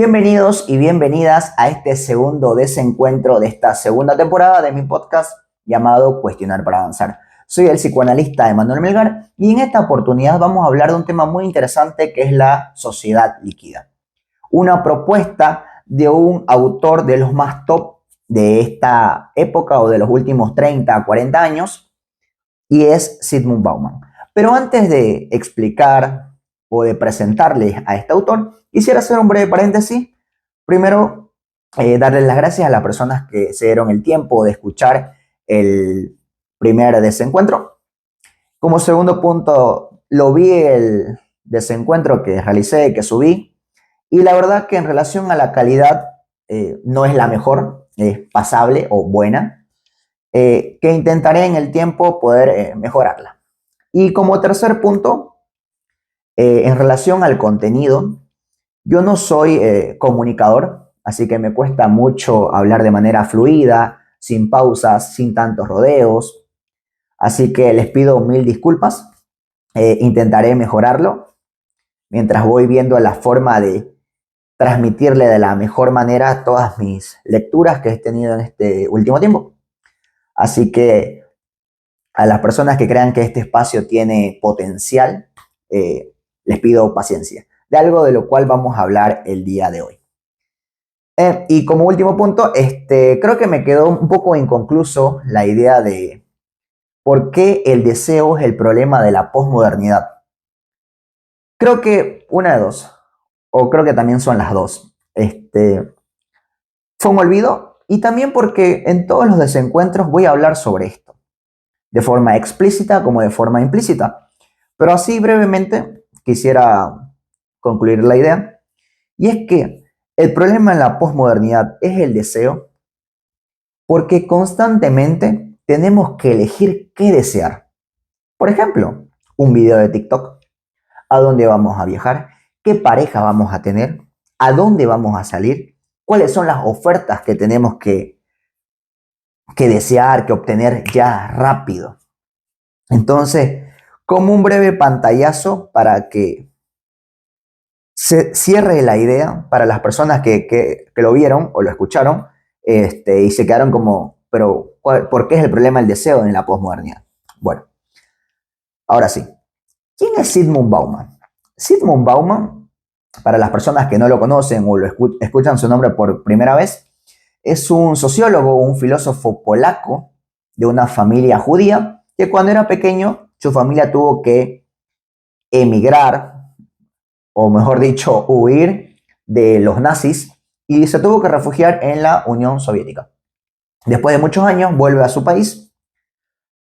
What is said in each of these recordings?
Bienvenidos y bienvenidas a este segundo desencuentro de esta segunda temporada de mi podcast llamado Cuestionar para Avanzar. Soy el psicoanalista Emanuel Melgar y en esta oportunidad vamos a hablar de un tema muy interesante que es la sociedad líquida. Una propuesta de un autor de los más top de esta época o de los últimos 30 a 40 años y es Zygmunt Bauman. Pero antes de explicar o de presentarles a este autor, quisiera hacer un breve paréntesis. Primero, darles las gracias a las personas que se dieron el tiempo de escuchar el primer desencuentro. Como segundo punto, lo vi el desencuentro que realicé, que subí, y la verdad que en relación a la calidad no es la mejor, es pasable o buena, que intentaré en el tiempo poder mejorarla. Y como tercer punto, en relación al contenido, yo no soy comunicador, así que me cuesta mucho hablar de manera fluida, sin pausas, sin tantos rodeos. Así que les pido mil disculpas. Intentaré mejorarlo mientras voy viendo la forma de transmitirle de la mejor manera todas mis lecturas que he tenido en este último tiempo. Así que a las personas que crean que este espacio tiene potencial, les pido paciencia, de algo de lo cual vamos a hablar el día de hoy. Y como último punto, creo que me quedó un poco inconcluso la idea de por qué el deseo es el problema de la posmodernidad. Creo que una de dos, o creo que también son las dos. Fue un olvido y también porque en todos los desencuentros voy a hablar sobre esto, de forma explícita como de forma implícita. Pero así brevemente quisiera concluir la idea, y es que el problema en la posmodernidad es el deseo, porque constantemente tenemos que elegir qué desear. Por ejemplo, un video de TikTok, a dónde vamos a viajar, qué pareja vamos a tener, a dónde vamos a salir, cuáles son las ofertas que tenemos que desear, que obtener ya rápido. Entonces, como un breve pantallazo para que se cierre la idea para las personas que lo vieron o lo escucharon y se quedaron como, pero ¿por qué es el problema del deseo en la posmodernidad? Bueno, ahora sí. ¿Quién es Zygmunt Bauman? Zygmunt Bauman, para las personas que no lo conocen o escuchan su nombre por primera vez, es un sociólogo, un filósofo polaco de una familia judía que cuando era pequeño su familia tuvo que emigrar, o mejor dicho, huir de los nazis y se tuvo que refugiar en la Unión Soviética. Después de muchos años vuelve a su país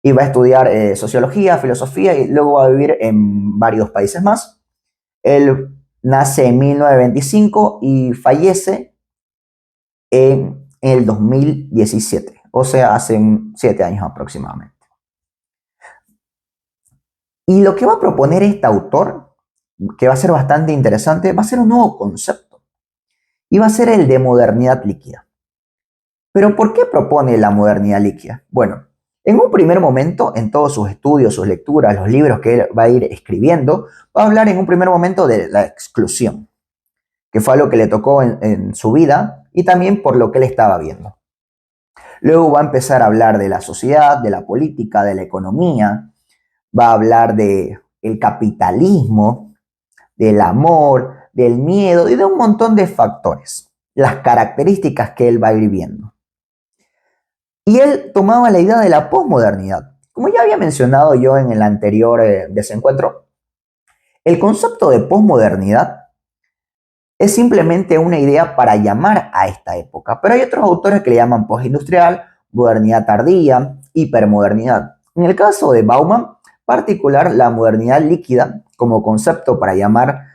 y va a estudiar sociología, filosofía y luego va a vivir en varios países más. Él nace en 1925 y fallece en el 2017, o sea, hace 7 años aproximadamente. Y lo que va a proponer este autor, que va a ser bastante interesante, va a ser un nuevo concepto y va a ser el de modernidad líquida. Pero ¿por qué propone la modernidad líquida? Bueno, en un primer momento, en todos sus estudios, sus lecturas, los libros que él va a ir escribiendo, va a hablar en un primer momento de la exclusión, que fue algo que le tocó en su vida y también por lo que él estaba viendo. Luego va a empezar a hablar de la sociedad, de la política, de la economía, va a hablar de el capitalismo, del amor, del miedo y de un montón de factores, las características que él va a ir viendo. Y él tomaba la idea de la posmodernidad. Como ya había mencionado yo en el anterior desencuentro, el concepto de posmodernidad es simplemente una idea para llamar a esta época, pero hay otros autores que le llaman postindustrial, modernidad tardía, hipermodernidad. En el caso de Bauman, particular la modernidad líquida como concepto para llamar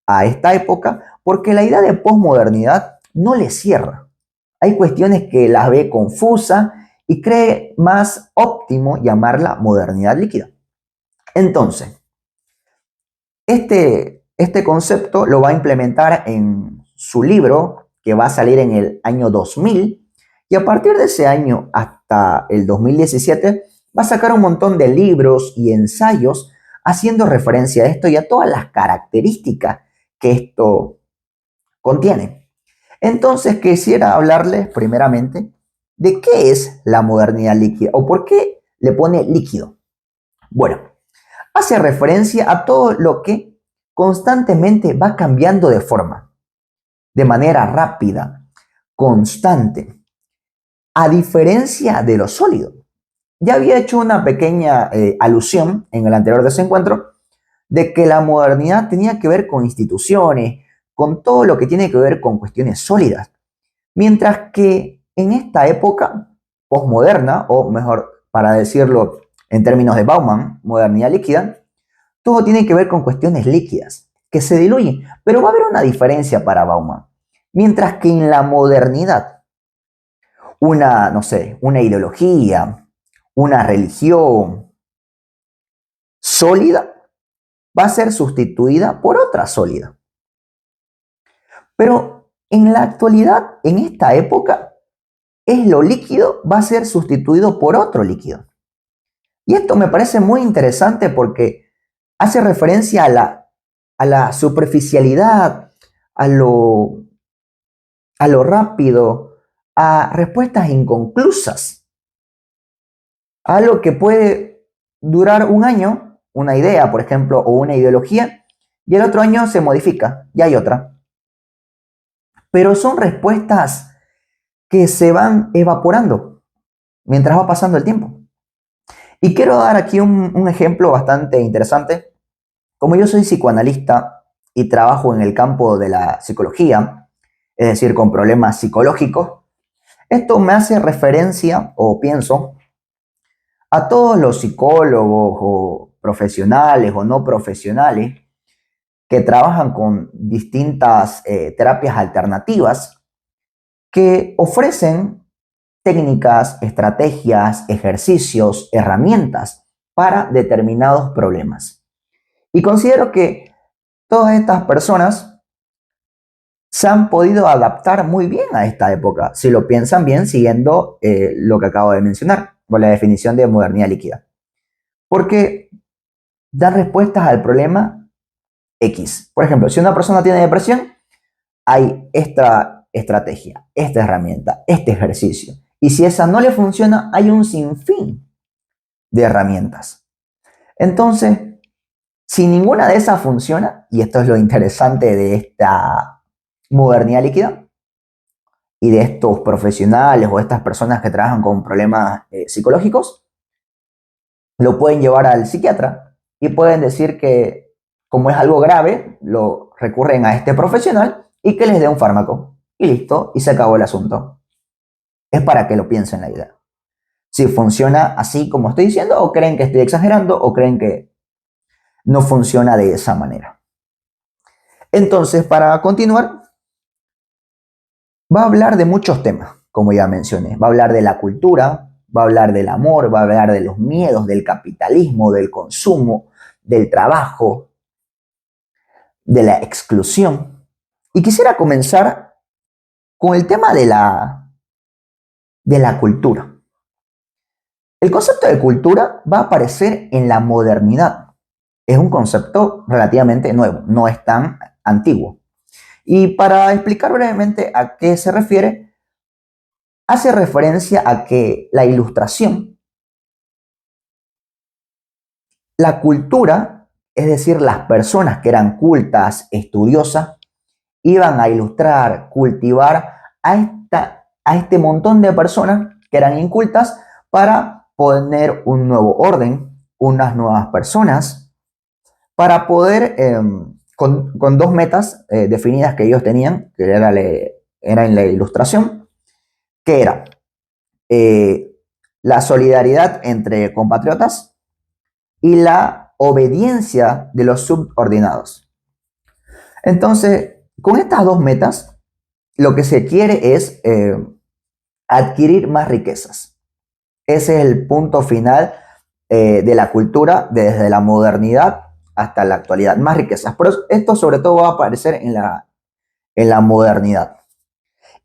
a esta época, porque la idea de posmodernidad no le cierra. Hay cuestiones que las ve confusa y cree más óptimo llamarla modernidad líquida. Entonces, este concepto lo va a implementar en su libro que va a salir en el año 2000 y a partir de ese año hasta el 2017 va a sacar un montón de libros y ensayos haciendo referencia a esto y a todas las características que esto contiene. Entonces quisiera hablarles primeramente de qué es la modernidad líquida o por qué le pone líquido. Bueno, hace referencia a todo lo que constantemente va cambiando de manera rápida, constante, a diferencia de lo sólido. Ya había hecho una pequeña alusión en el anterior desencuentro de que la modernidad tenía que ver con instituciones, con todo lo que tiene que ver con cuestiones sólidas. Mientras que en esta época posmoderna, o mejor, para decirlo en términos de Bauman, modernidad líquida, todo tiene que ver con cuestiones líquidas, que se diluyen. Pero va a haber una diferencia para Bauman. Mientras que en la modernidad, una, no sé, una ideología, una religión sólida va a ser sustituida por otra sólida. Pero en la actualidad, en esta época, es lo líquido va a ser sustituido por otro líquido. Y esto me parece muy interesante porque hace referencia a la superficialidad, a lo, a lo rápido, a respuestas inconclusas, a algo que puede durar un año, una idea, por ejemplo, o una ideología, y el otro año se modifica, y hay otra. Pero son respuestas que se van evaporando mientras va pasando el tiempo. Y quiero dar aquí un ejemplo bastante interesante. Como yo soy psicoanalista y trabajo en el campo de la psicología, es decir, con problemas psicológicos, esto me hace referencia, o pienso, a todos los psicólogos o profesionales o no profesionales que trabajan con distintas terapias alternativas que ofrecen técnicas, estrategias, ejercicios, herramientas para determinados problemas. Y considero que todas estas personas se han podido adaptar muy bien a esta época, si lo piensan bien, siguiendo lo que acabo de mencionar, con la definición de modernidad líquida. Porque dan respuestas al problema X. Por ejemplo, si una persona tiene depresión, hay esta estrategia, esta herramienta, este ejercicio. Y si esa no le funciona, hay un sinfín de herramientas. Entonces, si ninguna de esas funciona, y esto es lo interesante de esta modernidad líquida y de estos profesionales o estas personas que trabajan con problemas psicológicos, lo pueden llevar al psiquiatra y pueden decir que como es algo grave, lo recurren a este profesional y que les dé un fármaco. Y listo, y se acabó el asunto. Es para que lo piensen la idea. Si funciona así como estoy diciendo, o creen que estoy exagerando, o creen que no funciona de esa manera. Entonces, para continuar, va a hablar de muchos temas, como ya mencioné. Va a hablar de la cultura, va a hablar del amor, va a hablar de los miedos, del capitalismo, del consumo, del trabajo, de la exclusión. Y quisiera comenzar con el tema de la cultura. El concepto de cultura va a aparecer en la modernidad. Es un concepto relativamente nuevo, no es tan antiguo. Y para explicar brevemente a qué se refiere, hace referencia a que la ilustración, la cultura, es decir, las personas que eran cultas, estudiosas, iban a ilustrar, cultivar a este montón de personas que eran incultas para poner un nuevo orden, unas nuevas personas, para poder, con dos metas definidas que ellos tenían, que era en la ilustración, que era eh, la solidaridad entre compatriotas y la obediencia de los subordinados. Entonces, con estas dos metas, lo que se quiere es adquirir más riquezas. Ese es el punto final de la cultura desde la modernidad hasta la actualidad. Más riquezas. Pero esto sobre todo va a aparecer en la modernidad.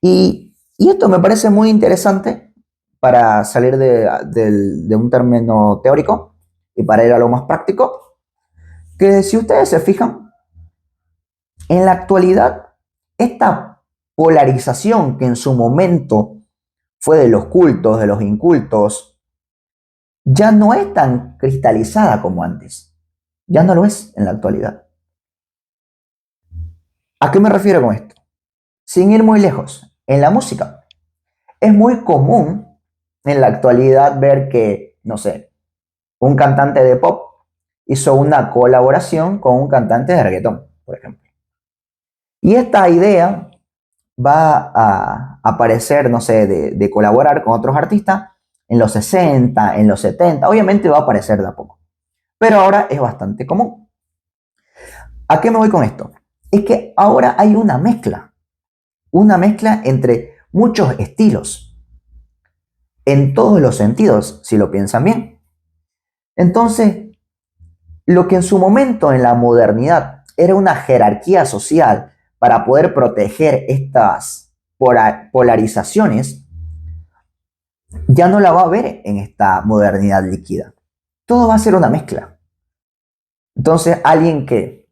Y esto me parece muy interesante para salir de un término teórico y para ir a lo más práctico, que si ustedes se fijan, en la actualidad, esta polarización que en su momento fue de los cultos, de los incultos, ya no es tan cristalizada como antes. Ya no lo es en la actualidad. ¿A qué me refiero con esto? Sin ir muy lejos, en la música. Es muy común en la actualidad ver que, no sé, un cantante de pop hizo una colaboración con un cantante de reggaetón, por ejemplo. Y esta idea va a aparecer, no sé, de colaborar con otros artistas en los 60, en los 70. Obviamente va a aparecer de a poco. Pero ahora es bastante común. ¿A qué me voy con esto? Es que ahora hay una mezcla entre muchos estilos, en todos los sentidos, si lo piensan bien. Entonces, lo que en su momento en la modernidad era una jerarquía social para poder proteger estas polarizaciones, ya no la va a ver en esta modernidad líquida. Todo va a ser una mezcla. Entonces, alguien que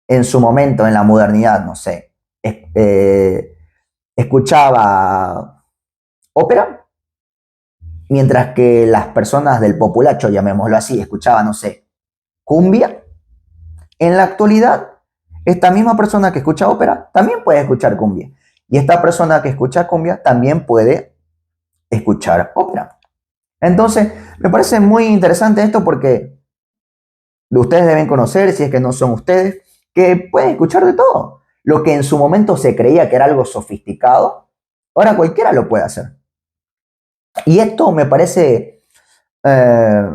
en su momento en la modernidad, no sé, escuchaba ópera, mientras que las personas del populacho, llamémoslo así, escuchaban, no sé, cumbia, en la actualidad, esta misma persona que escucha ópera también puede escuchar cumbia. Y esta persona que escucha cumbia también puede escuchar ópera. Entonces, me parece muy interesante esto porque ustedes deben conocer, si es que no son ustedes, que pueden escuchar de todo. Lo que en su momento se creía que era algo sofisticado, ahora cualquiera lo puede hacer. Y esto me parece eh,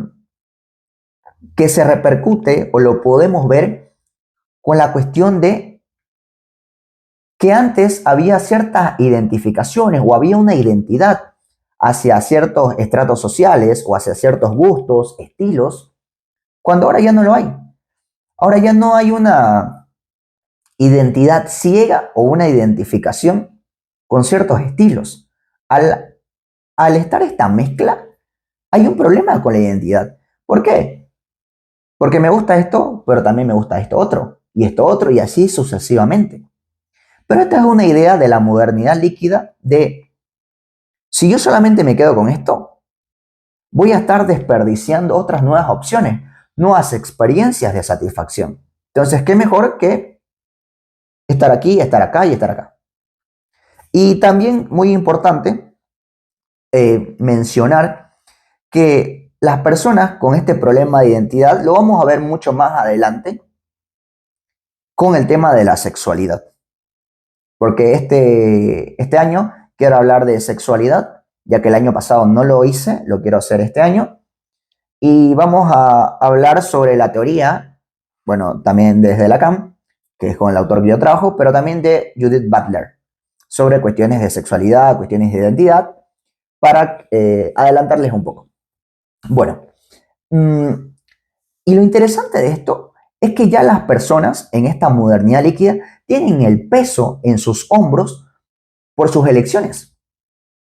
que se repercute o lo podemos ver con la cuestión de que antes había ciertas identificaciones o había una identidad hacia ciertos estratos sociales o hacia ciertos gustos, estilos, cuando ahora ya no lo hay. Ahora ya no hay una identidad ciega o una identificación con ciertos estilos. Al estar esta mezcla, hay un problema con la identidad. ¿Por qué? Porque me gusta esto, pero también me gusta esto otro, y así sucesivamente. Pero esta es una idea de la modernidad líquida de, si yo solamente me quedo con esto, voy a estar desperdiciando otras nuevas opciones, nuevas experiencias de satisfacción. Entonces, ¿qué mejor que estar aquí, estar acá y estar acá? Y también muy importante mencionar que las personas con este problema de identidad lo vamos a ver mucho más adelante con el tema de la sexualidad. Porque este año quiero hablar de sexualidad, ya que el año pasado no lo hice, lo quiero hacer este año. Y vamos a hablar sobre la teoría, bueno, también desde Lacan, que es con el autor que yo trabajo, pero también de Judith Butler, sobre cuestiones de sexualidad, cuestiones de identidad, para adelantarles un poco. Bueno, y lo interesante de esto es que ya las personas en esta modernidad líquida tienen el peso en sus hombros por sus elecciones.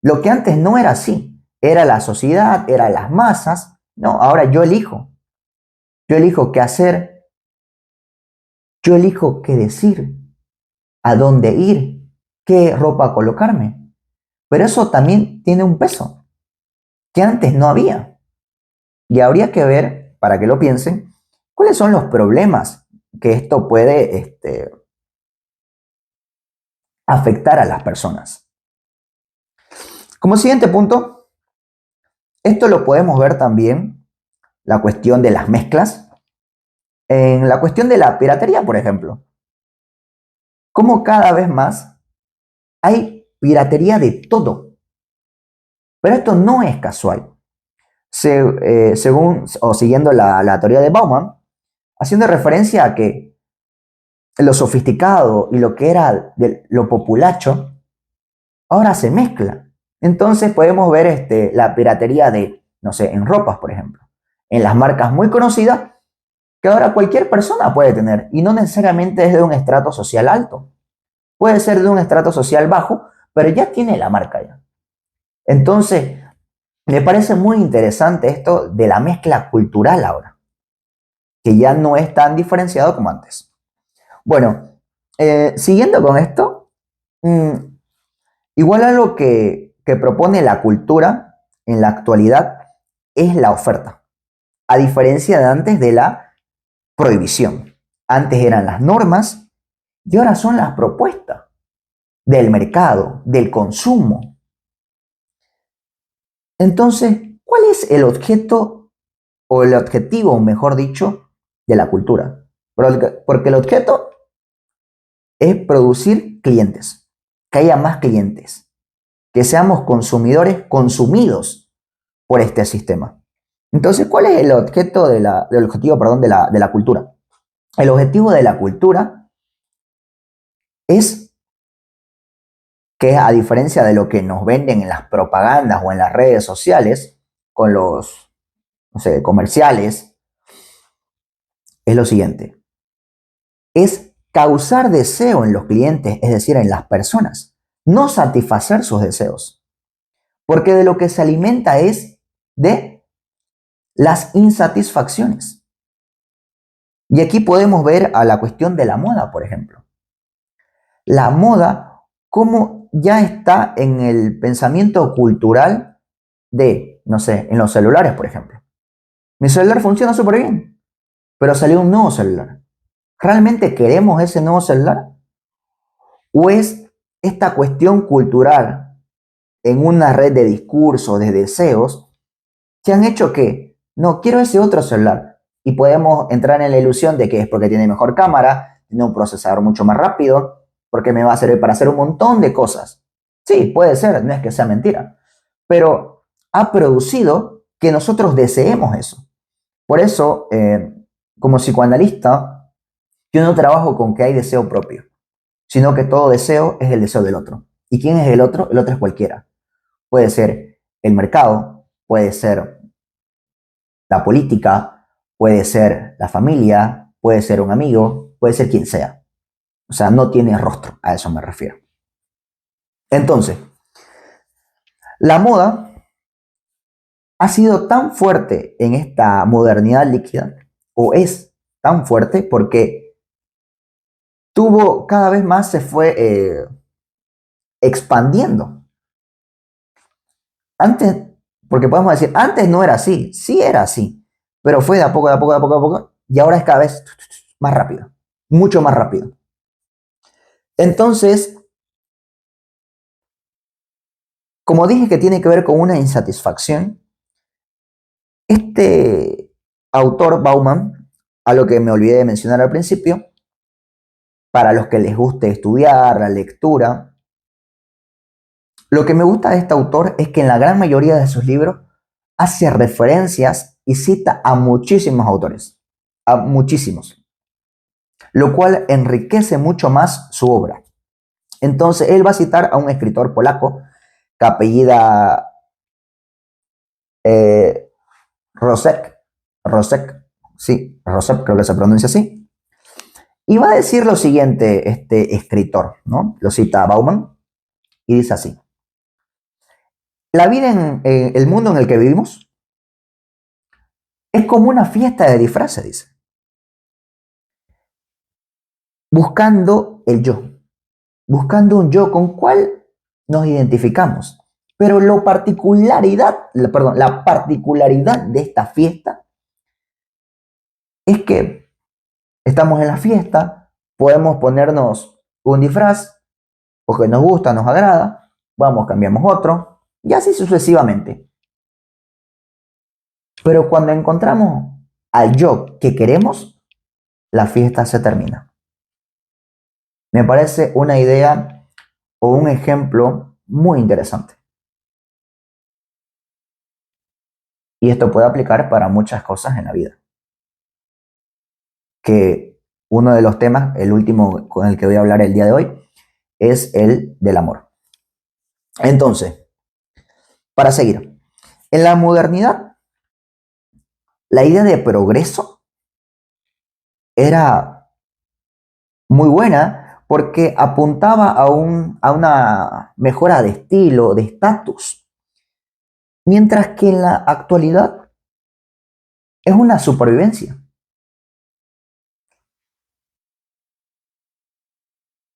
Lo que antes no era así, era la sociedad, eran las masas, no, ahora yo elijo qué hacer, yo elijo qué decir, a dónde ir, qué ropa colocarme. Pero eso también tiene un peso que antes no había. Y habría que ver, para que lo piensen, cuáles son los problemas que esto puede afectar a las personas. Como siguiente punto, esto lo podemos ver también, la cuestión de las mezclas, en la cuestión de la piratería, por ejemplo. Como cada vez más hay piratería de todo. Pero esto no es casual. Según o siguiendo la teoría de Bauman, haciendo referencia a que lo sofisticado y lo que era de lo populacho, ahora se mezcla. Entonces podemos ver la piratería de, no sé, en ropas, por ejemplo, en las marcas muy conocidas que ahora cualquier persona puede tener y no necesariamente es de un estrato social alto. Puede ser de un estrato social bajo, pero ya tiene la marca ya. Entonces, me parece muy interesante esto de la mezcla cultural ahora, que ya no es tan diferenciado como antes. Bueno, siguiendo con esto, Igual algo que propone la cultura en la actualidad es la oferta, a diferencia de antes de la prohibición. Antes eran las normas y ahora son las propuestas del mercado, del consumo. Entonces, ¿cuál es el objeto o el objetivo, mejor dicho, de la cultura? Porque el objeto es producir clientes, que haya más clientes, que seamos consumidores consumidos por este sistema. Entonces, ¿cuál es el objeto del objetivo, perdón, de la cultura? El objetivo de la cultura es que, a diferencia de lo que nos venden en las propagandas o en las redes sociales, con los, no sé, comerciales, es lo siguiente. Es causar deseo en los clientes, es decir, en las personas, no satisfacer sus deseos. Porque de lo que se alimenta es de las insatisfacciones. Y aquí podemos ver a la cuestión de la moda, por ejemplo. La moda, cómo ya está en el pensamiento cultural de, no sé, en los celulares, por ejemplo. Mi celular funciona súper bien, pero salió un nuevo celular. ¿Realmente queremos ese nuevo celular? ¿O es esta cuestión cultural en una red de discursos, de deseos, que han hecho que, no, quiero ese otro celular? Y podemos entrar en la ilusión de que es porque tiene mejor cámara, tiene un procesador mucho más rápido, porque me va a servir para hacer un montón de cosas. Sí, puede ser, no es que sea mentira, pero ha producido que nosotros deseemos eso. Por eso, como psicoanalista, yo no trabajo con que hay deseo propio, sino que todo deseo es el deseo del otro. ¿Y quién es el otro? El otro es cualquiera. Puede ser el mercado, puede ser la política, puede ser la familia, puede ser un amigo, puede ser quien sea. O sea, no tiene rostro, a eso me refiero. Entonces, la moda ha sido tan fuerte en esta modernidad líquida, o es tan fuerte porque tuvo cada vez más, se fue expandiendo. Antes, porque podemos decir, antes no era así, sí era así, pero fue de a poco, de a poco, de a poco, de a poco, y ahora es cada vez más rápido, mucho más rápido. Entonces, como dije que tiene que ver con una insatisfacción, este autor Bauman, a lo que me olvidé de mencionar al principio, para los que les guste estudiar, la lectura, lo que me gusta de este autor es que en la gran mayoría de sus libros hace referencias y cita a muchísimos autores, a muchísimos, lo cual enriquece mucho más su obra. Entonces, él va a citar a un escritor polaco que apellida eh, Rosek, Rosek, sí, Rosek creo que se pronuncia así, y va a decir lo siguiente, este escritor, ¿no? Lo cita Bauman y dice así: la vida en el mundo en el que vivimos es como una fiesta de disfraces, dice, buscando el yo, buscando un yo con cual nos identificamos. Pero la particularidad de esta fiesta es que estamos en la fiesta, podemos ponernos un disfraz porque nos gusta, nos agrada, vamos, cambiamos otro, y así sucesivamente. Pero cuando encontramos al yo que queremos, la fiesta se termina. Me parece una idea o un ejemplo muy interesante. Y esto puede aplicar para muchas cosas en la vida. Que uno de los temas, el último con el que voy a hablar el día de hoy, es el del amor. Entonces, para seguir, en la modernidad, la idea de progreso era muy buena porque apuntaba a una mejora de estilo, de estatus, mientras que en la actualidad es una supervivencia.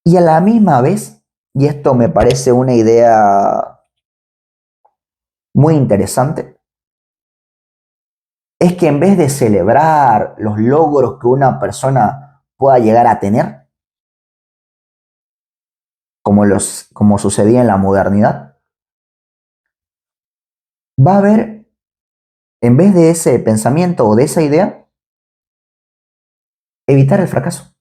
Y a la misma vez y esto me parece una idea muy interesante, es que en vez de celebrar los logros que una persona pueda llegar a tener, como sucedía en la modernidad, va a haber, en vez de ese pensamiento o de esa idea, evitar el fracaso.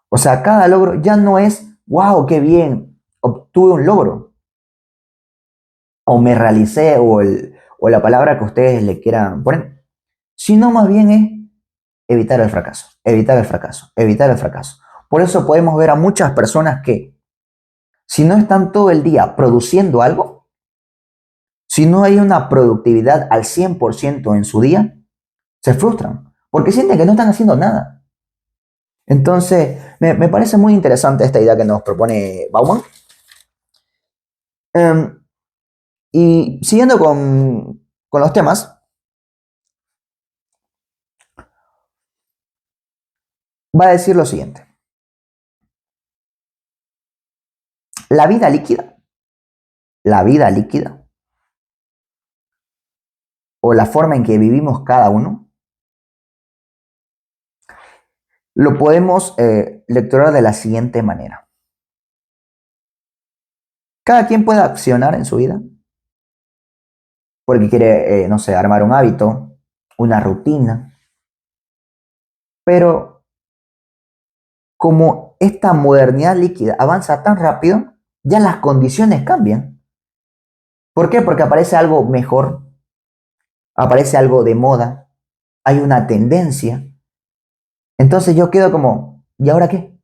O sea, cada logro ya no es, wow, qué bien, obtuve un logro, o me realicé, o la palabra que ustedes le quieran poner, sino más bien es evitar el fracaso, evitar el fracaso, evitar el fracaso. Por eso podemos ver a muchas personas que, si no están todo el día produciendo algo, si no hay una productividad al 100% en su día, se frustran, porque sienten que no están haciendo nada. Entonces, me parece muy interesante esta idea que nos propone Bauman. Um, y siguiendo con los temas, va a decir lo siguiente. La vida líquida, la vida líquida, o la forma en que vivimos cada uno, lo podemos lecturar de la siguiente manera. Cada quien puede accionar en su vida porque quiere, no sé, armar un hábito, una rutina, pero como esta modernidad líquida avanza tan rápido, ya las condiciones cambian. ¿Por qué? Porque aparece algo mejor, aparece algo de moda, hay una tendencia. Entonces yo quedo como, ¿y ahora qué?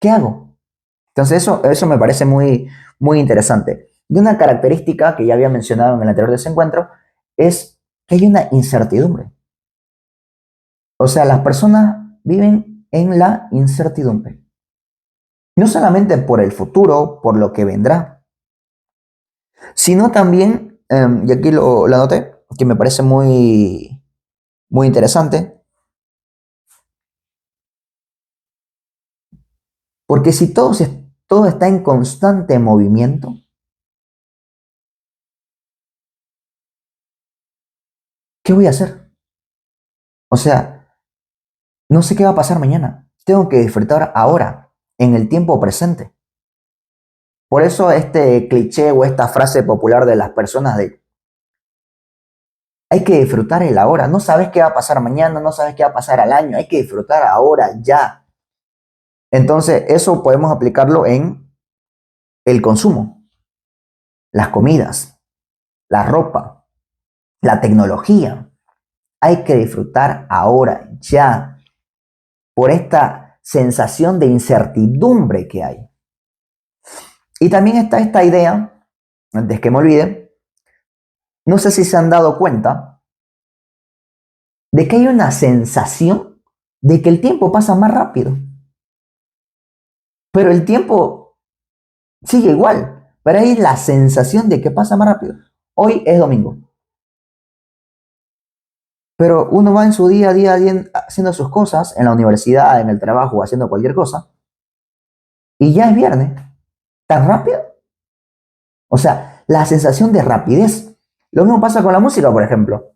¿Qué hago? Entonces eso me parece muy, muy interesante. Y una característica que ya había mencionado en el anterior desencuentro es que hay una incertidumbre. O sea, las personas viven en la incertidumbre. No solamente por el futuro, por lo que vendrá, sino también, y aquí lo anoté, que me parece muy, muy interesante, porque si todo está en constante movimiento, ¿qué voy a hacer? O sea, no sé qué va a pasar mañana. Tengo que disfrutar ahora, en el tiempo presente. Por eso este cliché o esta frase popular de las personas de hay que disfrutar el ahora. No sabes qué va a pasar mañana, no sabes qué va a pasar al año. Hay que disfrutar ahora, ya. Entonces, eso podemos aplicarlo en el consumo, las comidas, la ropa, la tecnología. Hay que disfrutar ahora, ya, por esta sensación de incertidumbre que hay. Y también está esta idea, antes que me olvide, no sé si se han dado cuenta de que hay una sensación de que el tiempo pasa más rápido, pero el tiempo sigue igual, pero hay la sensación de que pasa más rápido. Hoy es domingo, pero uno va en su día a día haciendo sus cosas, en la universidad, en el trabajo, haciendo cualquier cosa, y ya es viernes. ¿Tan rápido? O sea, la sensación de rapidez. Lo mismo pasa con la música, por ejemplo.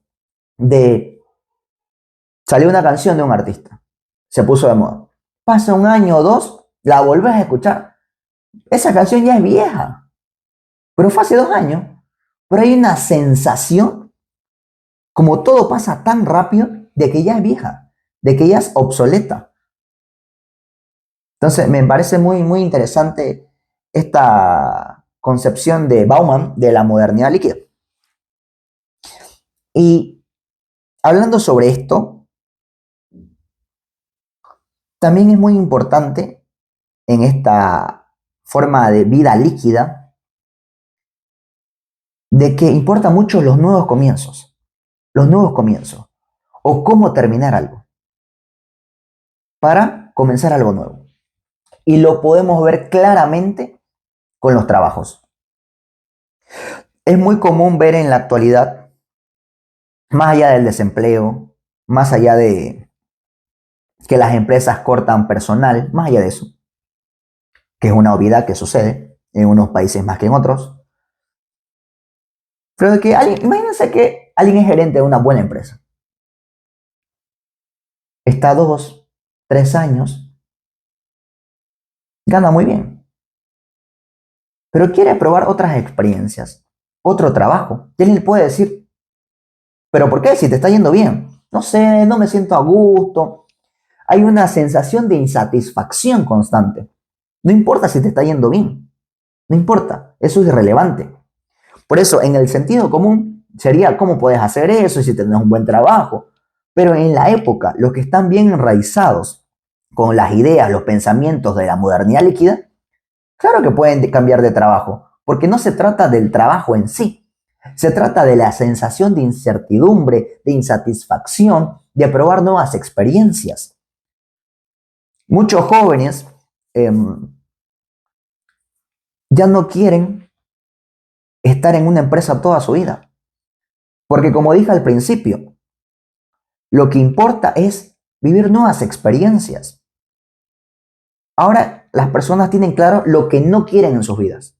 De salió una canción de un artista, se puso de moda. Pasa un año o dos, la volvés a escuchar. Esa canción ya es vieja, pero fue hace 2 años. Pero hay una sensación, como todo pasa tan rápido, de que ya es vieja, de que ya es obsoleta. Entonces, me parece muy, muy interesante esta concepción de Bauman de la modernidad líquida. Y hablando sobre esto, también es muy importante en esta forma de vida líquida de que importa mucho los nuevos comienzos, o cómo terminar algo para comenzar algo nuevo. Y lo podemos ver claramente con los trabajos. Es muy común ver en la actualidad, más allá del desempleo, más allá de que las empresas cortan personal, más allá de eso, que es una obviedad que sucede en unos países más que en otros. Pero de que imagínense que alguien es gerente de una buena empresa. Está 2, 3 años, gana muy bien, pero quiere probar otras experiencias, otro trabajo. Y él le puede decir, ¿pero por qué? Si te está yendo bien. No sé, no me siento a gusto. Hay una sensación de insatisfacción constante. No importa si te está yendo bien. No importa. Eso es irrelevante. Por eso, en el sentido común, sería cómo puedes hacer eso si tienes un buen trabajo. Pero en la época, los que están bien enraizados con las ideas, los pensamientos de la modernidad líquida, claro que pueden cambiar de trabajo, porque no se trata del trabajo en sí. Se trata de la sensación de incertidumbre, de insatisfacción, de probar nuevas experiencias. Muchos jóvenes eh, ya no quieren estar en una empresa toda su vida, porque como dije al principio, lo que importa es vivir nuevas experiencias. Ahora las personas tienen claro lo que no quieren en sus vidas,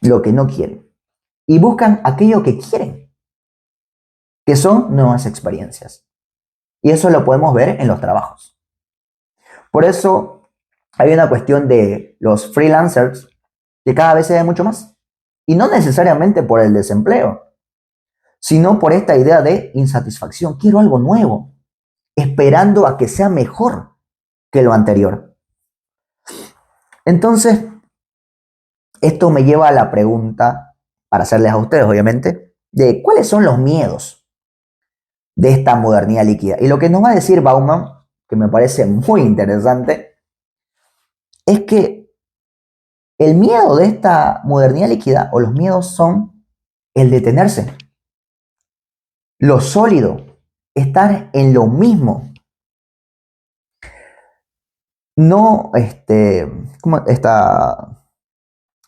lo que no quieren, y buscan aquello que quieren, que son nuevas experiencias. Y eso lo podemos ver en los trabajos. Por eso hay una cuestión de los freelancers que cada vez se ve mucho más. Y no necesariamente por el desempleo, sino por esta idea de insatisfacción. Quiero algo nuevo, esperando a que sea mejor que lo anterior. Entonces, esto me lleva a la pregunta, para hacerles a ustedes, obviamente, de cuáles son los miedos de esta modernidad líquida. Y lo que nos va a decir Bauman, que me parece muy interesante, es que el miedo de esta modernidad líquida o los miedos son el detenerse, lo sólido, estar en lo mismo, no como esta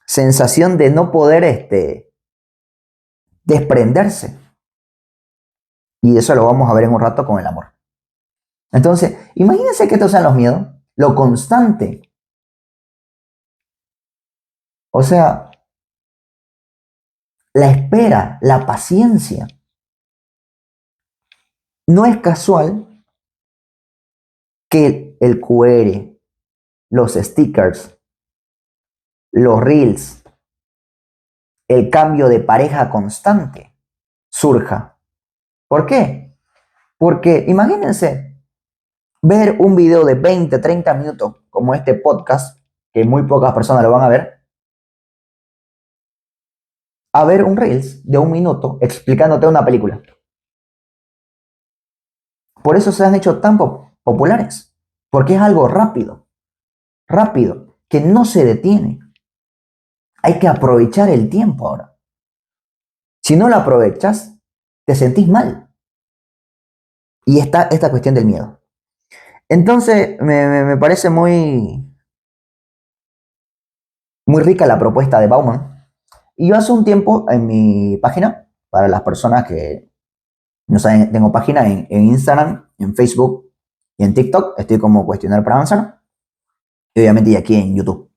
sensación de no poder desprenderse. Y eso lo vamos a ver en un rato con el amor. Entonces, imagínense que estos sean los miedos, lo constante. O sea, la espera, la paciencia. No es casual que el QR, los stickers, los reels, el cambio de pareja constante surja. ¿Por qué? Porque imagínense ver un video de 20, 30 minutos como este podcast, que muy pocas personas lo van a ver un reels de 1 minuto explicándote una película. Por eso se han hecho tan populares, porque es algo rápido, rápido, que no se detiene. Hay que aprovechar el tiempo ahora. Si no lo aprovechas, te sentís mal. Y está esta cuestión del miedo. Entonces, me parece muy rica la propuesta de Bauman. Y yo hace un tiempo en mi página, para las personas que no saben, tengo página en Instagram, en Facebook y en TikTok. Estoy como Cuestionar para Avanzar. Y obviamente y aquí en YouTube.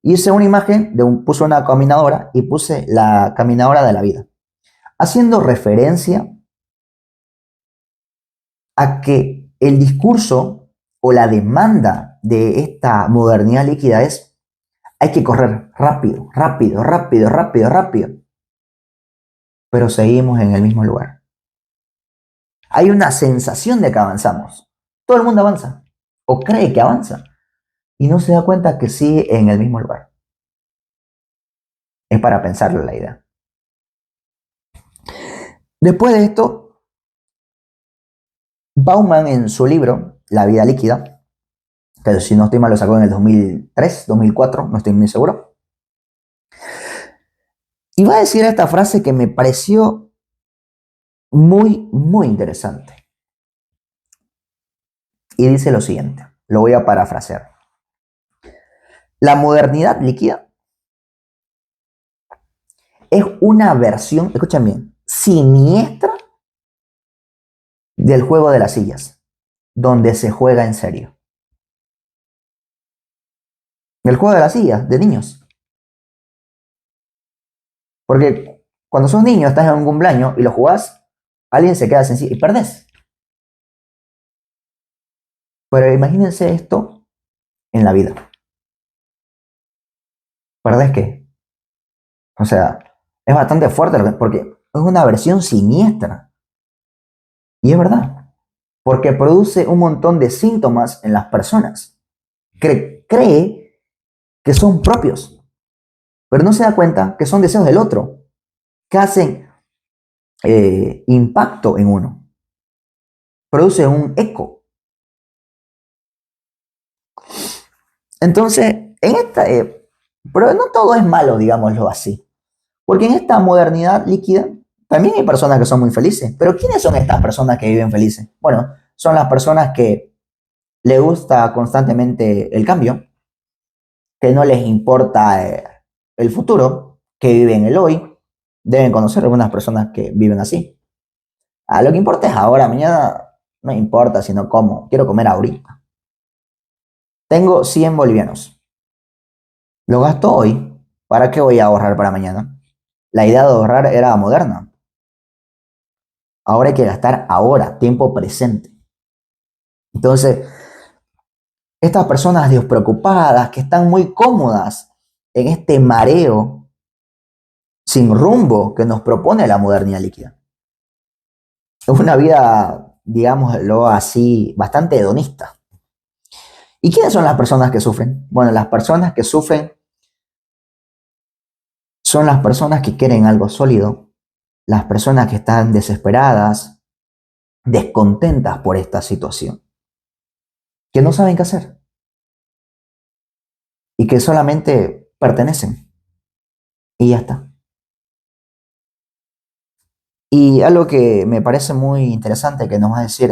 Hice una imagen, puse una caminadora y puse la caminadora de la vida, haciendo referencia a que el discurso o la demanda de esta modernidad líquida es: hay que correr rápido, rápido, rápido, rápido, rápido, pero seguimos en el mismo lugar. Hay una sensación de que avanzamos. Todo el mundo avanza o cree que avanza y no se da cuenta que sigue en el mismo lugar. Es para pensarlo la idea. Después de esto, Bauman en su libro La vida líquida, que si no estoy mal lo sacó en el 2003, 2004, no estoy muy seguro, y va a decir esta frase que me pareció muy, muy interesante. Y dice lo siguiente, lo voy a parafrasear. La modernidad líquida es una versión, escuchen bien, siniestra del juego de las sillas, donde se juega en serio. El juego de la silla, de niños. Porque cuando sos niño, estás en un cumpleaños y lo jugás, alguien se queda sencillo y perdés. Pero imagínense esto en la vida. ¿Perdés qué? O sea, es bastante fuerte porque es una versión siniestra. Y es verdad. Porque produce un montón de síntomas en las personas. Cree que son propios, pero no se da cuenta que son deseos del otro, que hacen impacto en uno. Produce un eco. Entonces, pero no todo es malo, digámoslo así. Porque en esta modernidad líquida también hay personas que son muy felices. Pero ¿quiénes son estas personas que viven felices? Bueno, son las personas que les gusta constantemente el cambio, que no les importa el futuro, que viven el hoy. Deben conocer algunas personas que viven así. Lo que importa es ahora, mañana no importa, sino cómo. Quiero comer ahorita. Tengo 100 bolivianos. Lo gasto hoy. ¿Para qué voy a ahorrar para mañana? La idea de ahorrar era moderna. Ahora hay que gastar ahora, tiempo presente. Entonces, estas personas despreocupadas que están muy cómodas en este mareo sin rumbo que nos propone la modernidad líquida. Es una vida, digámoslo así, bastante hedonista. ¿Y quiénes son las personas que sufren? Bueno, las personas que sufren son las personas que quieren algo sólido, las personas que están desesperadas, descontentas por esta situación, que no saben qué hacer y que solamente pertenecen y ya está. Y algo que me parece muy interesante que nos va a decir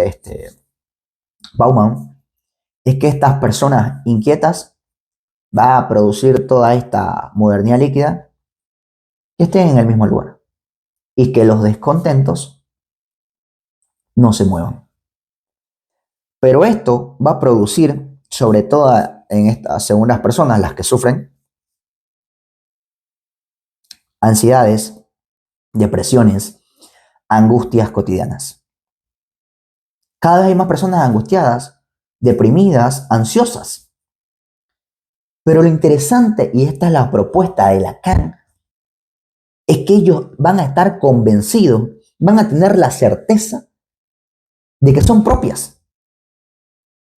Bauman es que estas personas inquietas va a producir toda esta modernidad líquida que estén en el mismo lugar y que los descontentos no se muevan. Pero esto va a producir, sobre todo en estas segundas personas, las que sufren ansiedades, depresiones, angustias cotidianas. Cada vez hay más personas angustiadas, deprimidas, ansiosas. Pero lo interesante, y esta es la propuesta de Lacan, es que ellos van a estar convencidos, van a tener la certeza de que son propias,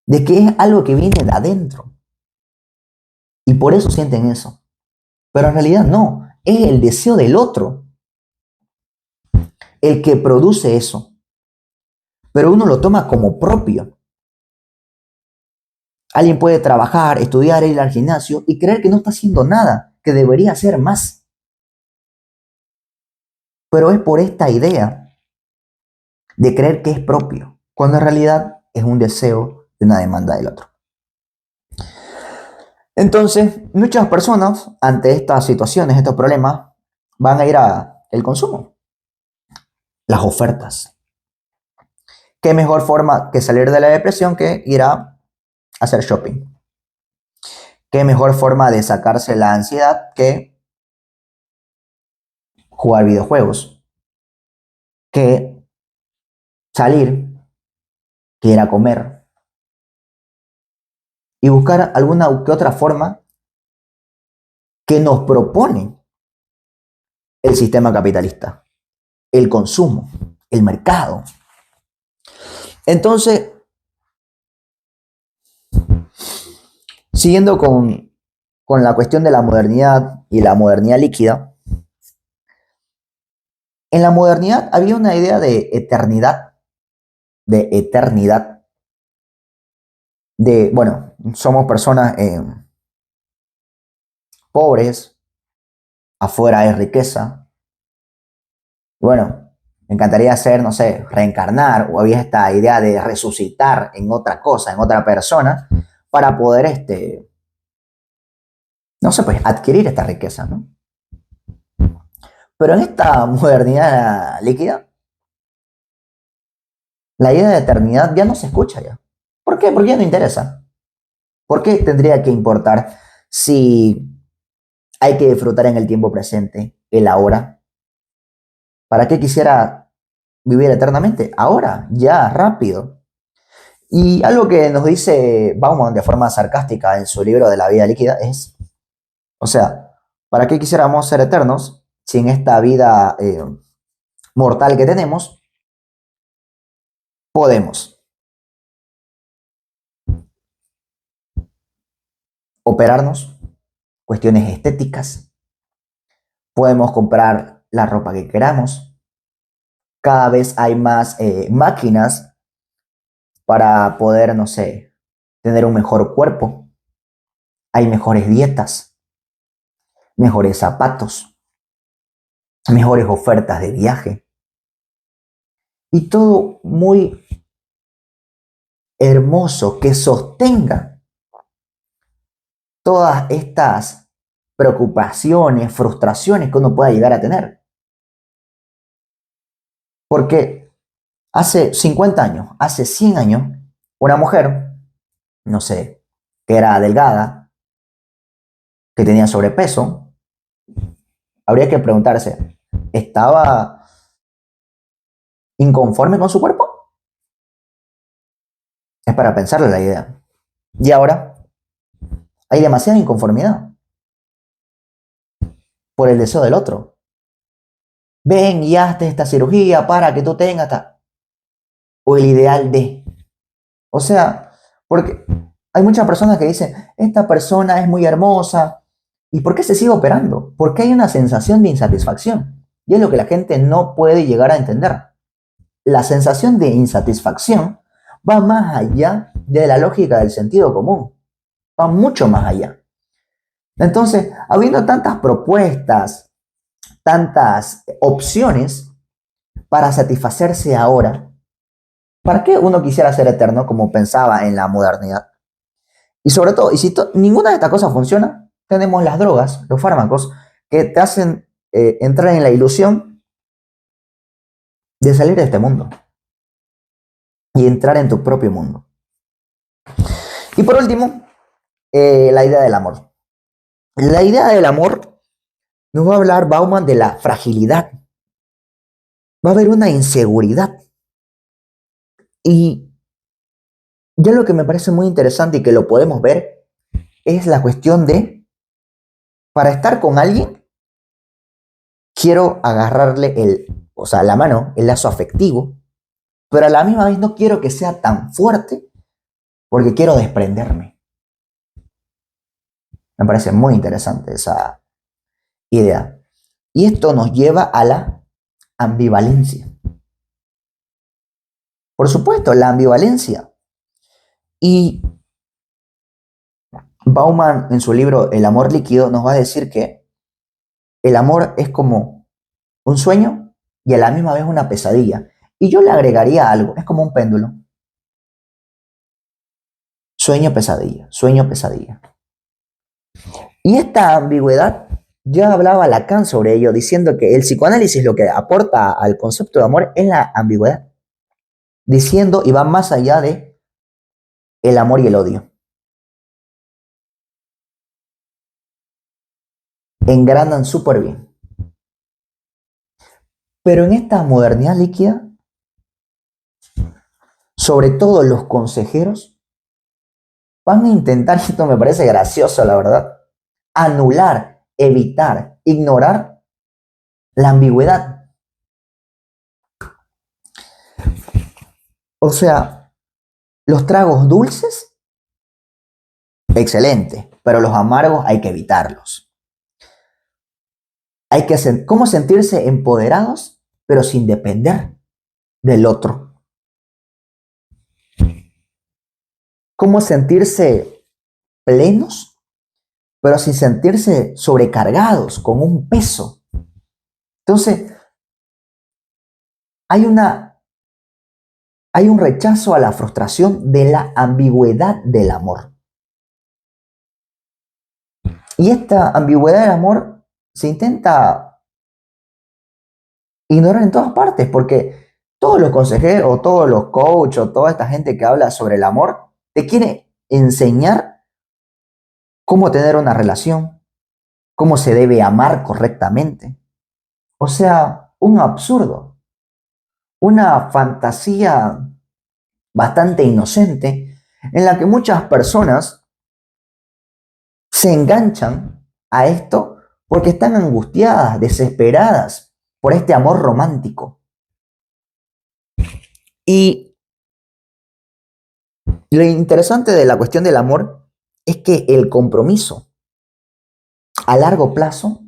de que es algo que viene de adentro. Y por eso sienten eso. Pero en realidad no, es el deseo del otro el que produce eso. Pero uno lo toma como propio. Alguien puede trabajar, estudiar, ir al gimnasio y creer que no está haciendo nada, que debería hacer más. Pero es por esta idea de creer que es propio, cuando en realidad es un deseo de una demanda del otro. Entonces, muchas personas ante estas situaciones, estos problemas, van a ir al consumo, las ofertas. ¿Qué mejor forma que salir de la depresión que ir a hacer shopping? ¿Qué mejor forma de sacarse la ansiedad que jugar videojuegos? Que salir, que ir a comer y buscar alguna que otra forma que nos propone el sistema capitalista, el consumo, el mercado. Entonces, siguiendo con la cuestión de la modernidad y la modernidad líquida, en la modernidad había una idea bueno, somos personas pobres, afuera hay riqueza. Bueno, me encantaría hacer, no sé, reencarnar, o había esta idea de resucitar en otra cosa, en otra persona, para poder, no sé, pues adquirir esta riqueza, ¿no? Pero en esta modernidad líquida, la idea de eternidad ya no se escucha ya. ¿Por qué? Porque ya no interesa. ¿Por qué tendría que importar? si hay que disfrutar en el tiempo presente, el ahora. ¿Para qué quisiera vivir eternamente? Ahora, ya, rápido. Y algo que nos dice Bauman de forma sarcástica en su libro de la vida líquida es, o sea, ¿para qué quisiéramos ser eternos si en esta vida mortal que tenemos podemos operarnos, cuestiones estéticas, podemos comprar la ropa que queramos, cada vez hay más máquinas para poder, no sé, tener un mejor cuerpo, hay mejores dietas, mejores zapatos, mejores ofertas de viaje y todo muy hermoso que sostenga todas estas preocupaciones, frustraciones que uno pueda llegar a tener. Porque hace 50 años, hace 100 años, una mujer, no sé, que era delgada, que tenía sobrepeso, habría que preguntarse, ¿estaba inconforme con su cuerpo? Es para pensarle la idea. Y ahora hay demasiada inconformidad por el deseo del otro. Ven y hazte esta cirugía para que tú tengas o el ideal de. O sea, porque hay muchas personas que dicen, esta persona es muy hermosa. ¿Y por qué se sigue operando? Porque hay una sensación de insatisfacción. Y es lo que la gente no puede llegar a entender. La sensación de insatisfacción va más allá de la lógica del sentido común. Va mucho más allá. Entonces, habiendo tantas propuestas, tantas opciones para satisfacerse ahora, ¿para qué uno quisiera ser eterno como pensaba en la modernidad? Y sobre todo, y si ninguna de estas cosas funciona, tenemos las drogas, los fármacos, que te hacen entrar en la ilusión de salir de este mundo y entrar en tu propio mundo. Y por último, la idea del amor. La idea del amor nos va a hablar Bauman de la fragilidad. Va a haber una inseguridad. Y ya lo que me parece muy interesante y que lo podemos ver es la cuestión de, para estar con alguien, quiero agarrarle o sea, la mano, el lazo afectivo, pero a la misma vez no quiero que sea tan fuerte porque quiero desprenderme. Me parece muy interesante esa idea. Y esto nos lleva a la ambivalencia. Por supuesto, la ambivalencia. Y Bauman en su libro El amor líquido nos va a decir que el amor es como un sueño y a la misma vez una pesadilla. Y yo le agregaría algo, es como un péndulo. Sueño, pesadilla, sueño, pesadilla. Y esta ambigüedad, ya hablaba Lacan sobre ello, diciendo que el psicoanálisis lo que aporta al concepto de amor es la ambigüedad, diciendo y va más allá de el amor y el odio. Engranan súper bien. Pero en esta modernidad líquida, sobre todo los consejeros, van a intentar, esto me parece gracioso, la verdad, anular, evitar, ignorar la ambigüedad. O sea, los tragos dulces, excelente, pero los amargos hay que evitarlos. Hay que cómo sentirse empoderados, pero sin depender del otro. Cómo sentirse plenos, pero sin sentirse sobrecargados con un peso. Entonces, hay un rechazo a la frustración de la ambigüedad del amor. Y esta ambigüedad del amor se intenta ignorar en todas partes, porque todos los consejeros, todos los coaches, o toda esta gente que habla sobre el amor, te quiere enseñar cómo tener una relación, cómo se debe amar correctamente. O sea, un absurdo, una fantasía bastante inocente en la que muchas personas se enganchan a esto porque están angustiadas, desesperadas por este amor romántico. Y lo interesante de la cuestión del amor es que el compromiso a largo plazo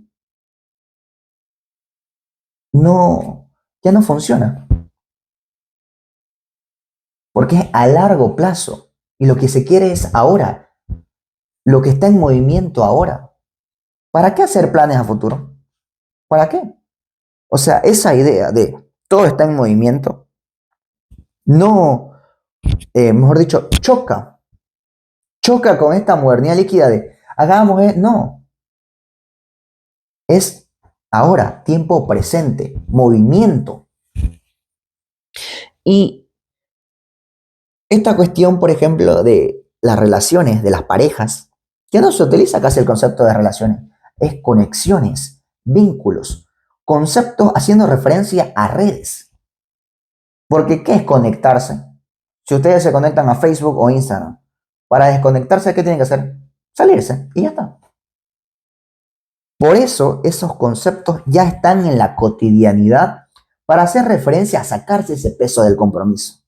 no, ya no funciona, porque es a largo plazo y lo que se quiere es ahora, lo que está en movimiento ahora. ¿Para qué hacer planes a futuro? ¿Para qué? O sea, esa idea de todo está en movimiento, no, mejor dicho, choca con esta modernidad líquida de hagamos, no, es ahora, tiempo presente, movimiento. Y esta cuestión, por ejemplo, de las relaciones, de las parejas, ya no se utiliza casi el concepto de relaciones, es conexiones, vínculos, conceptos haciendo referencia a redes. Porque ¿qué es conectarse? Si ustedes se conectan a Facebook o Instagram, para desconectarse, ¿qué tienen que hacer? Salirse y ya está. Por eso esos conceptos ya están en la cotidianidad para hacer referencia a sacarse ese peso del compromiso.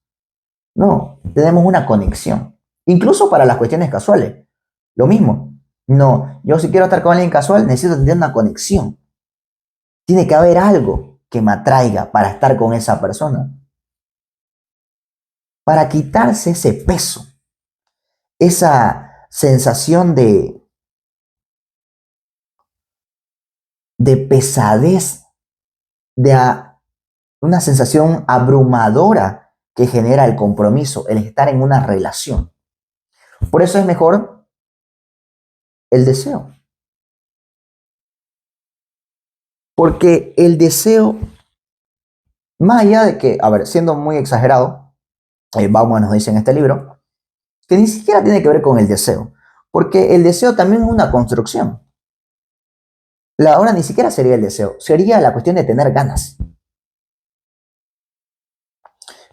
No, tenemos una conexión. Incluso para las cuestiones casuales. Lo mismo. No, yo si quiero estar con alguien casual, necesito tener una conexión. Tiene que haber algo que me atraiga para estar con esa persona. Para quitarse ese peso, esa sensación de pesadez, una sensación abrumadora que genera el compromiso, el estar en una relación. Por eso es mejor el deseo. Porque el deseo, más allá de que, a ver, siendo muy exagerado, Bauman nos dice en este libro, que ni siquiera tiene que ver con el deseo, porque el deseo también es una construcción. La hora ni siquiera sería el deseo, sería la cuestión de tener ganas.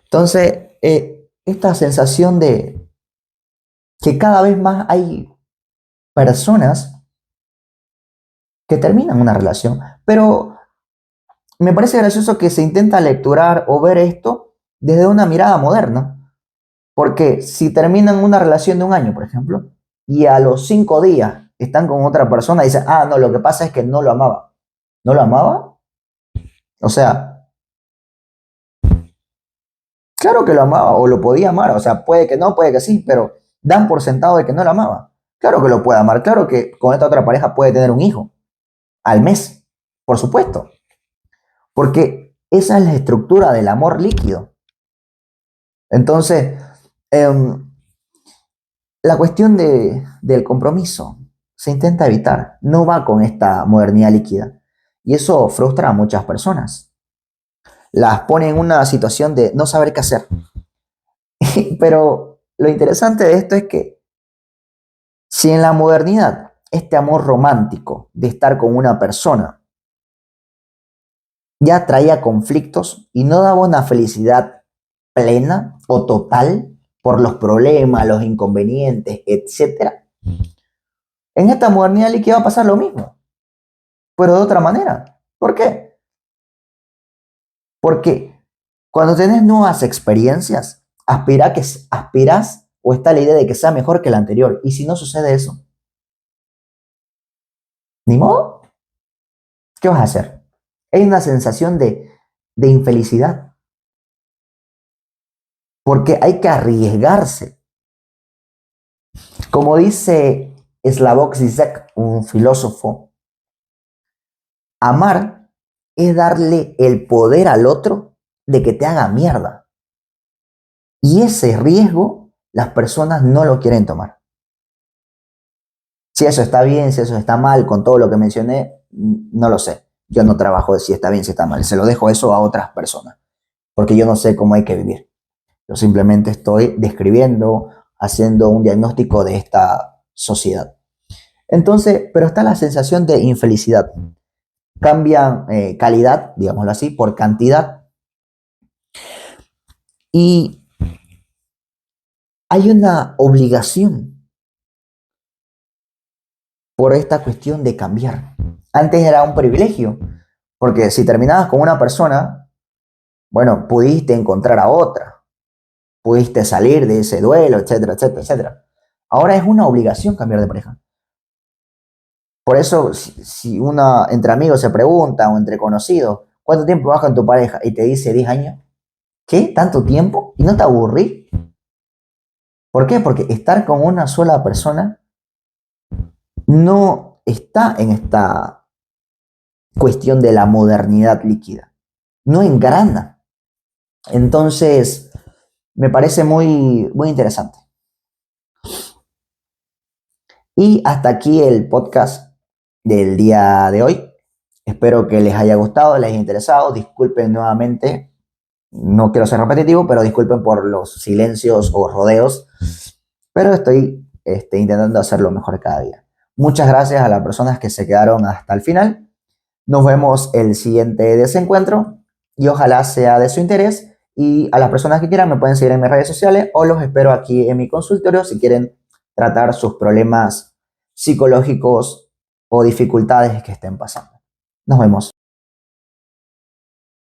Entonces, esta sensación de que cada vez más hay personas que terminan una relación, pero me parece gracioso que se intenta lecturar o ver esto desde una mirada moderna. Porque si terminan una relación de un año, por ejemplo, y a los 5 días están con otra persona, dicen, ah, no, lo que pasa es que no lo amaba. ¿No lo amaba? O sea, claro que lo amaba o lo podía amar. O sea, puede que no, puede que sí, pero dan por sentado de que no lo amaba. Claro que lo puede amar. Claro que con esta otra pareja puede tener un hijo al mes, por supuesto. Porque esa es la estructura del amor líquido. Entonces, la cuestión del compromiso se intenta evitar, no va con esta modernidad líquida. Y eso frustra a muchas personas. Las pone en una situación de no saber qué hacer. Pero lo interesante de esto es que si en la modernidad este amor romántico de estar con una persona ya traía conflictos y no daba una felicidad plena o total por los problemas, los inconvenientes, etcétera, en esta modernidad líquida va a pasar lo mismo, pero de otra manera. ¿Por qué? Porque cuando tenés nuevas experiencias, aspiras o está la idea de que sea mejor que la anterior. Y si no sucede eso, ni modo, ¿qué vas a hacer? Hay una sensación de infelicidad, porque hay que arriesgarse. Como dice Slavoj Zizek, un filósofo, amar es darle el poder al otro de que te haga mierda. Y ese riesgo las personas no lo quieren tomar. Si eso está bien, si eso está mal, con todo lo que mencioné, no lo sé. Yo no trabajo de si está bien, si está mal. Se lo dejo eso a otras personas, porque yo no sé cómo hay que vivir. Yo simplemente estoy describiendo, haciendo un diagnóstico de esta sociedad. Entonces, pero está la sensación de infelicidad. Cambian calidad, digámoslo así, por cantidad. Y hay una obligación por esta cuestión de cambiar. Antes era un privilegio, porque si terminabas con una persona, bueno, pudiste encontrar a otra, pudiste salir de ese duelo, etcétera, etcétera, etcétera. Ahora es una obligación cambiar de pareja. Por eso, si una entre amigos se pregunta o entre conocidos, ¿cuánto tiempo vas con tu pareja? Y te dice 10 años, ¿qué? ¿Tanto tiempo? ¿Y no te aburrí? ¿Por qué? Porque estar con una sola persona no está en esta cuestión de la modernidad líquida. No engrana. Entonces, me parece muy, muy interesante. Y hasta aquí el podcast del día de hoy. Espero que les haya gustado, les haya interesado. Disculpen nuevamente, no quiero ser repetitivo, pero disculpen por los silencios o rodeos. Pero estoy intentando hacerlo mejor cada día. Muchas gracias a las personas que se quedaron hasta el final. Nos vemos el siguiente desencuentro y ojalá sea de su interés. Y a las personas que quieran me pueden seguir en mis redes sociales o los espero aquí en mi consultorio si quieren tratar sus problemas psicológicos o dificultades que estén pasando. Nos vemos.